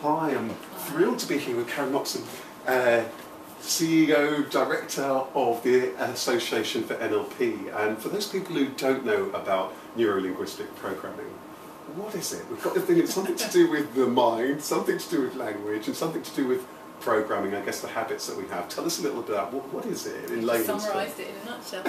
Hi, I'm thrilled to be here with Karen Moxom, CEO, Director of the Association for NLP. And for those people who don't know about neuro-linguistic programming, what is it? We've got the thing, it's something to do with the mind, something to do with language, and something to do with programming, I guess the habits that we have. Tell us a little bit about what is it in layman's terms? Summarised it in a nutshell.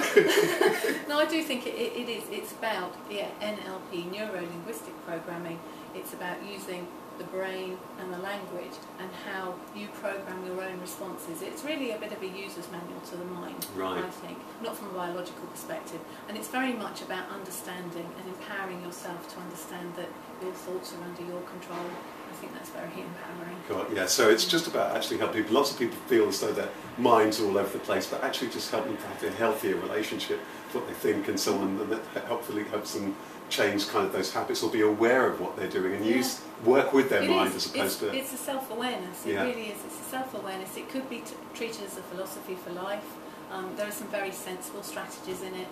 No, I do think it is. It's about NLP, neuro-linguistic programming. It's about using the brain and the language and how you program your own responses. It's really a bit of a user's manual to the mind, right. I think, not from a biological perspective. And it's very much about understanding and empowering yourself to understand that your thoughts are under your control. I think that's very empowering. God, yeah, so it's just about actually helping people. Lots of people feel as though their minds are all over the place, but actually just helping them to have a healthier relationship with what they think and so on, and that hopefully helps them change kind of those habits or be aware of what they're doing and work with their mind as opposed to... It's a self-awareness, it really is. It's a self-awareness. It could be treated as a philosophy for life. There are some very sensible strategies in it,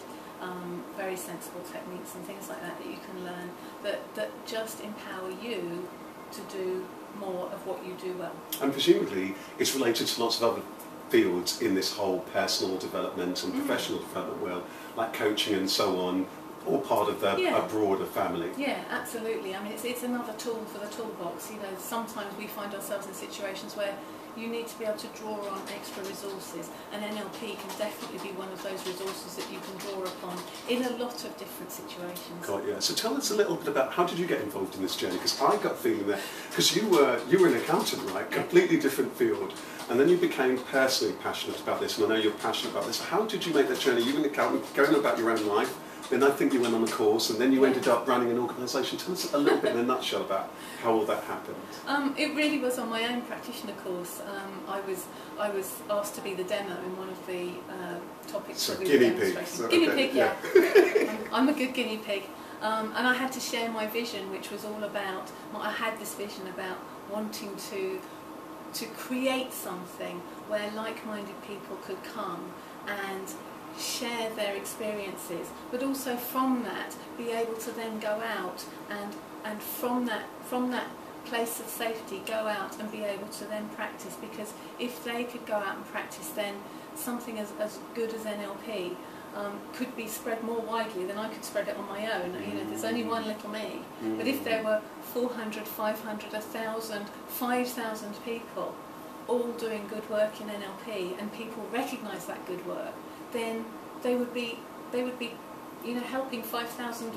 very sensible techniques and things like that you can learn that just empower you to do more of what you do well. And presumably it's related to lots of other fields in this whole personal development and professional development world, like coaching and so on, all part of a broader family. Yeah, absolutely. I mean, it's another tool for the toolbox. You know, sometimes we find ourselves in situations where you need to be able to draw on extra resources, and NLP can definitely be one of those resources that you can draw upon in a lot of different situations. God, yeah. So tell us a little bit about how did you get involved in this journey? Because I got the feeling that, because you were an accountant, right? Completely different field, and then you became personally passionate about this, and I know you're passionate about this. How did you make that journey? You were an accountant, going about your own life. Then I think you went on a course, and then you ended up running an organisation. Tell us a little bit in a nutshell about how all that happened. It really was on my own practitioner course. I was asked to be the demo in one of the topics that we were demonstrating. So, guinea pig, yeah. I'm a good guinea pig. And I had to share my vision, which was all about, I had this vision about wanting to create something where like-minded people could come and share their experiences, but also from that be able to then go out and from that place of safety go out and be able to then practice, because if they could go out and practice, then something as good as NLP could be spread more widely than I could spread it on my own. You know, there's only one little me, but if there were 400, 500, 1,000, 5,000 people all doing good work in NLP, and people recognise that good work, then they would be, you know, helping 5,000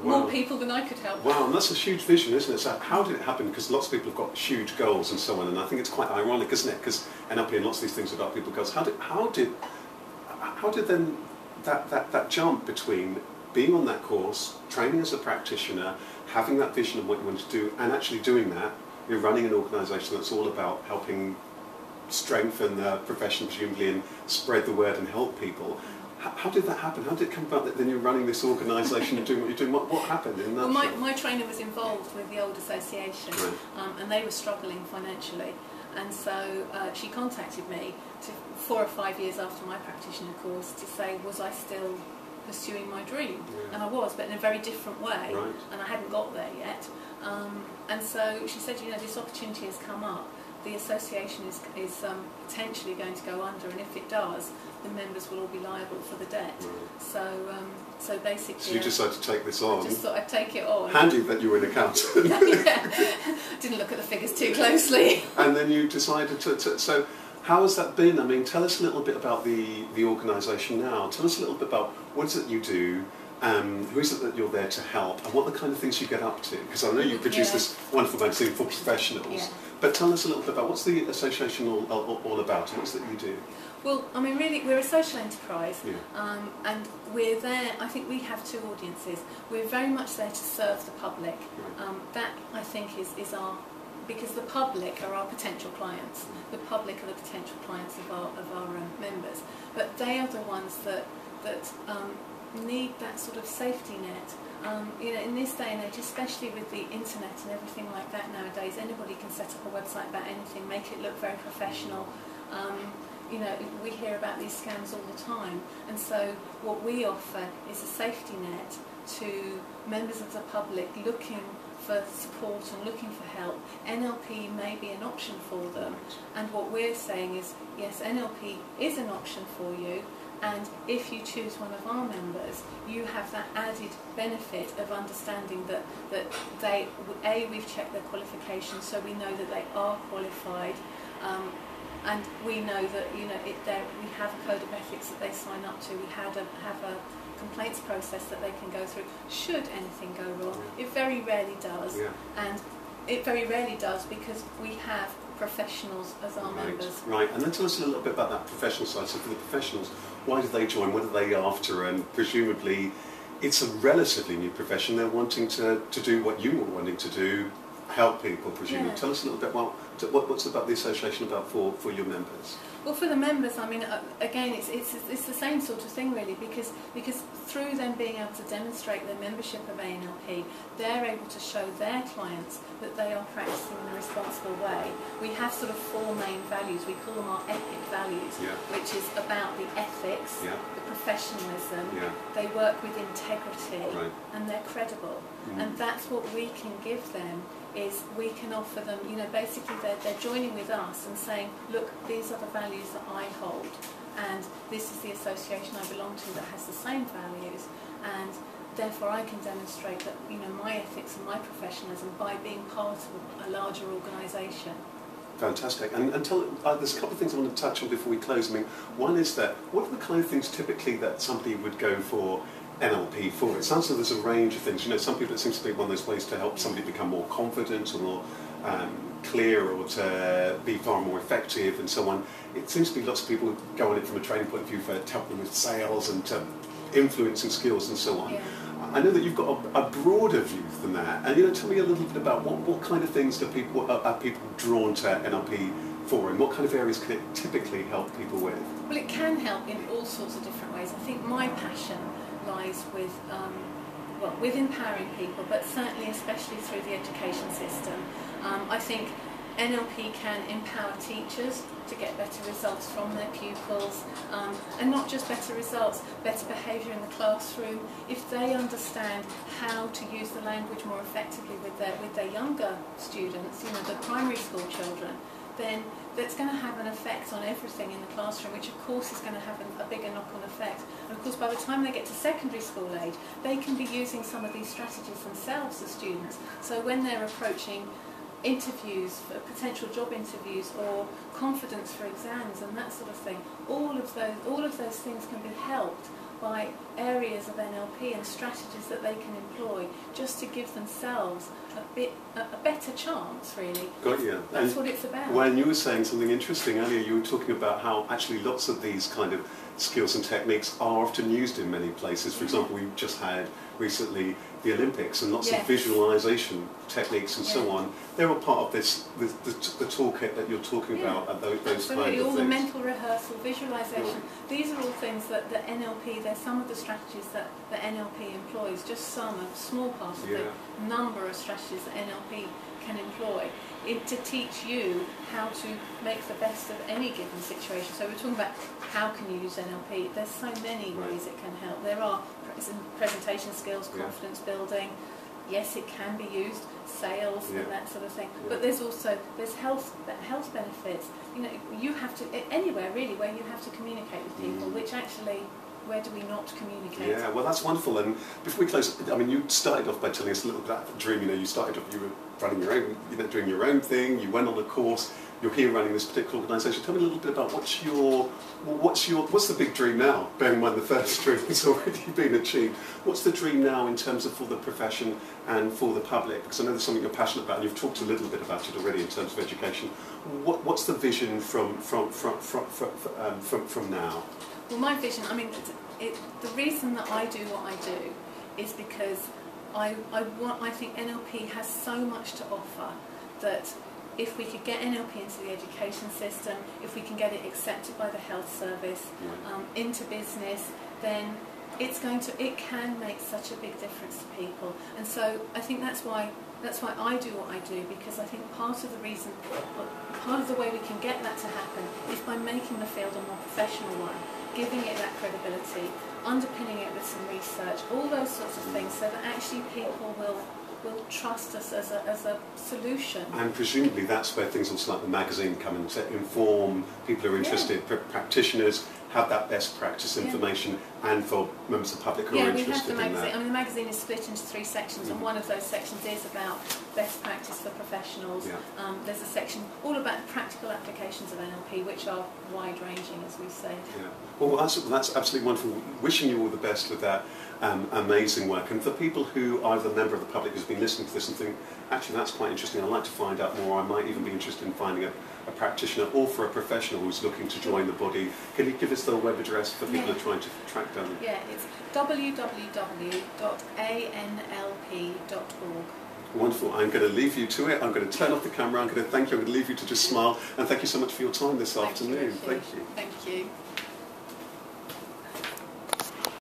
more people than I could help. Wow, and that's a huge vision, isn't it? So how did it happen? Because lots of people have got huge goals and so on, and I think it's quite ironic, isn't it? Because NLP and lots of these things are about people's goals. How did then that jump between being on that course, training as a practitioner, having that vision of what you want to do, and actually doing that? You're running an organisation that's all about helping strengthen the profession presumably and spread the word and help people. How did that happen? How did it come about that then you're running this organisation and doing what you're doing? What happened in that? Well, my trainer was involved with the old association, and they were struggling financially, and so she contacted me 4 or 5 years after my practitioner course to say, was I still pursuing my dream? And I was, but in a very different way, and I hadn't got there yet. And so she said, you know, this opportunity has come up. The association is potentially going to go under, and if it does, the members will all be liable for the debt. So basically... So you decided to take this on? I just thought I'd take it on. Handy that you were an accountant. Didn't look at the figures too closely. And then you decided to... So how has that been? I mean, tell us a little bit about the organisation now. Tell us a little bit about what is it you do, who is it that you're there to help, and what the kind of things you get up to? Because I know you produce this wonderful magazine for professionals, but tell us a little bit about what's the association all about, and what's it that you do? Well, I mean, really, we're a social enterprise, and we're there, I think we have two audiences. We're very much there to serve the public. That, I think, is our... because the public are our potential clients. The public are the potential clients of our members. But they are the ones that need that sort of safety net. You know, in this day and age, especially with the internet and everything like that nowadays, anybody can set up a website about anything, make it look very professional. You know, we hear about these scams all the time, and so what we offer is a safety net to members of the public looking for support and looking for help, NLP may be an option for them. And what we're saying is, yes, NLP is an option for you, and if you choose one of our members, you have that added benefit of understanding that we've checked their qualifications, so we know that they are qualified, and we know that we have a code of ethics that they sign up to. We have a complaints process that they can go through should anything go wrong. It very rarely does, and it very rarely does because we have professionals as our members. Right, and then tell us a little bit about that professional side. So for the professionals, why do they join? What are they after? And presumably it's a relatively new profession. They're wanting to do what you were wanting to do, help people, presumably. Tell us a little bit what's about the association about for your members. Well, for the members, I mean, again, it's the same sort of thing really, because through them being able to demonstrate their membership of ANLP, they're able to show their clients that they are practicing in a responsible way. We have sort of 4 main values. We call them our epic values, which is about the ethics, the professionalism. They work with integrity, and they're credible. And that's what we can give them. Is we can offer them, basically they're joining with us and saying, look, these are the values that I hold, and this is the association I belong to that has the same values, and therefore I can demonstrate that my ethics and my professionalism by being part of a larger organisation. Fantastic. And there's a couple of things I want to touch on before we close. I mean, one is that what are the kind of things typically that somebody would go for NLP for? It sounds like there's a range of things. Some people, it seems to be one of those ways to help somebody become more confident or more clear, or to be far more effective and so on. It seems to be lots of people go on it from a training point of view for to help them with sales and influencing skills and so on. I know that you've got a broader view than that, and tell me a little bit about what kind of things are people drawn to NLP for, and what kind of areas can it typically help people with? Well, it can help in all sorts of different ways. I think my passion lies with with empowering people, but certainly especially through the education system. I think NLP can empower teachers to get better results from their pupils, and not just better results, better behaviour in the classroom. If they understand how to use the language more effectively with their younger students, the primary school children, then that's going to have an effect on everything in the classroom, which of course is going to have a bigger knock-on effect. And of course by the time they get to secondary school age, they can be using some of these strategies themselves as students. So when they're approaching interviews, potential job interviews, or confidence for exams and that sort of thing, all of those things can be helped by areas of NLP and strategies that they can employ just to give themselves a better chance, really. Got you. That's what it's about. When you were saying something interesting earlier, you were talking about how actually lots of these kind of skills and techniques are often used in many places. For example, we just had recently the Olympics, and lots of visualization techniques and so on. They're all part of this, the toolkit that you're talking about, and those Absolutely. kind of things. All the mental rehearsal, visualization, these are all things that NLP, they're some of the strategies that NLP employs, just some, a small part of the number of strategies that NLP can employ to teach you how to make the best of any given situation. So we're talking about how can you use NLP. There's so many ways it can help. There are presentation skills, confidence building. Yes, it can be used, sales and that sort of thing. But there's health benefits. You have to, anywhere really where you have to communicate with people, which actually, where do we not communicate? Yeah, well that's wonderful. And before we close, I mean, you started off by telling us a little bit about the dream. You started off, you were running your own, doing your own thing. You went on a course. You're here running this particular organisation. Tell me a little bit about what's the big dream now? Bearing in mind the first dream has already been achieved. What's the dream now in terms of for the profession and for the public? Because I know there's something you're passionate about, and you've talked a little bit about it already in terms of education. What's the vision from now? Well, my vision, I mean, the reason that I do what I do is because I think NLP has so much to offer that if we could get NLP into the education system, if we can get it accepted by the health service, into business, then it can make such a big difference to people. And so I think that's why I do what I do, because I think part of the way we can get that to happen is by making the field a more professional one, giving it that credibility, underpinning it with some research, all those sorts of things, so that actually people will will trust us as a solution. And presumably that's where things also like the magazine come in to inform people who are interested, practitioners, have that best practice information, and for members of the public who are interested we have the magazine. in that. I mean, the magazine is split into 3 sections, and one of those sections is about best practice for professionals. Yeah. There's a section all about practical applications of NLP, which are wide-ranging, as we say. Yeah. Well, that's absolutely wonderful. Wishing you all the best with that amazing work. And for people who are either a member of the public who's been listening to this and think, actually that's quite interesting, I'd like to find out more, I might even be interested in finding a practitioner, or for a professional who's looking to join the body, can you give us the web address for people who are trying to track down? Yeah, it's www.anlp.org. Wonderful. I'm going to leave you to it. I'm going to turn off the camera. I'm going to thank you. I'm going to leave you to just smile. And thank you so much for your time this afternoon. Thank you. Thank you.